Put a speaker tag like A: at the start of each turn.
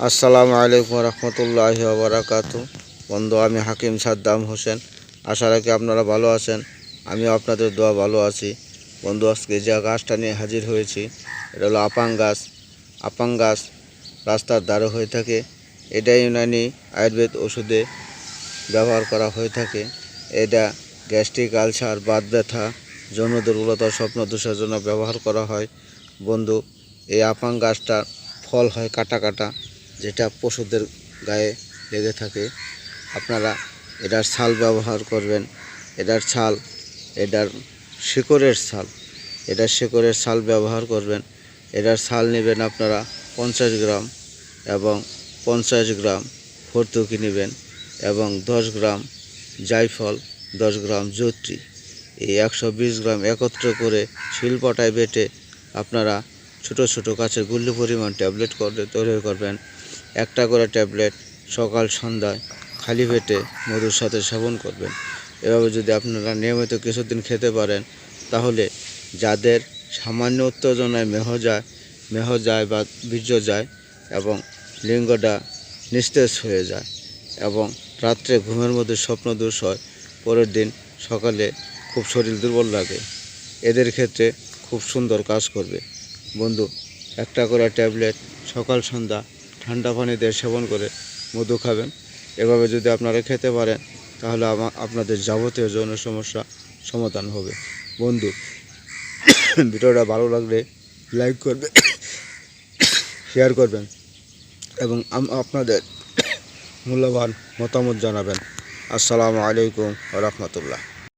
A: আসসালামু আলাইকুম রহমতুল্লাহি ওয়া বারাকাতুহু। বন্ধু, আমি হাকিম সাদ্দাম হোসেন। আশা রাখি আপনারা ভালো আছেন। আমিও আপনাদের দোয়া ভালো আছি। বন্ধু, আজকে যে গাছটা নিয়ে হাজির হয়েছি, এটা হলো আপাং গাছ। আপাং গাছ রাস্তার ধারে হয়ে থাকে। এটা ইউনানি আয়ুর্বেদ ওষুধে ব্যবহার করা হয়ে থাকে। এটা গ্যাস্ট্রিক, আলসার, বাত ব্যথা, যৌন দুর্বলতা, স্বপ্ন দোষের জন্য ব্যবহার করা হয়। বন্ধু, এই আপাং গাছটার ফল হয় কাটা কাটা, যেটা পশুদের গায়ে লেগে থাকে। আপনারা এটার ছাল ব্যবহার করবেন। এটার ছাল, এটার শিকড়ের ছাল, এটার শিকড়ের ছাল ব্যবহার করবেন। এটার ছাল নেবেন আপনারা 50 গ্রাম এবং 50 গ্রাম ভর্তুকি নেবেন এবং 10 গ্রাম জায়ফল, 10 গ্রাম জয়িত্রী, এই 120 গ্রাম একত্র করে শিলপাটায় বেটে আপনারা ছোট ছোট কাছের গুল্লি পরিমাণ ট্যাবলেট করে তৈরি করবেন। একটা করে ট্যাবলেট সকাল সন্ধ্যায় খালি পেটে মধুর সাথে সেবন করবেন। এভাবে যদি আপনারা নিয়মিত কিছুদিন খেতে পারেন, তাহলে যাদের সামান্য উত্তেজনায় মেহ যায় বা বীর্য যায় এবং লিঙ্গটা নিস্তেজ হয়ে যায় এবং রাত্রে ঘুমের মধ্যে স্বপ্নদোষ হয়, পরের দিন সকালে খুব শরীর দুর্বল লাগে, এদের ক্ষেত্রে খুব সুন্দর কাজ করবে। বন্ধু, একটা করে ট্যাবলেট সকাল সন্ধ্যা ঠান্ডা পানি দিয়ে সেবন করে মধু খাবেন। এভাবে যদি আপনারা খেতে পারেন, তাহলে আপনাদের যাবতীয় যৌন সমস্যা সমাধান হবে। বন্ধু, ভিডিওটা ভালো লাগলে লাইক করবেন, শেয়ার করবেন এবং আপনাদের মূল্যবান মতামত জানাবেন। আসসালামু আলাইকুম ওয়া রাহমাতুল্লাহ।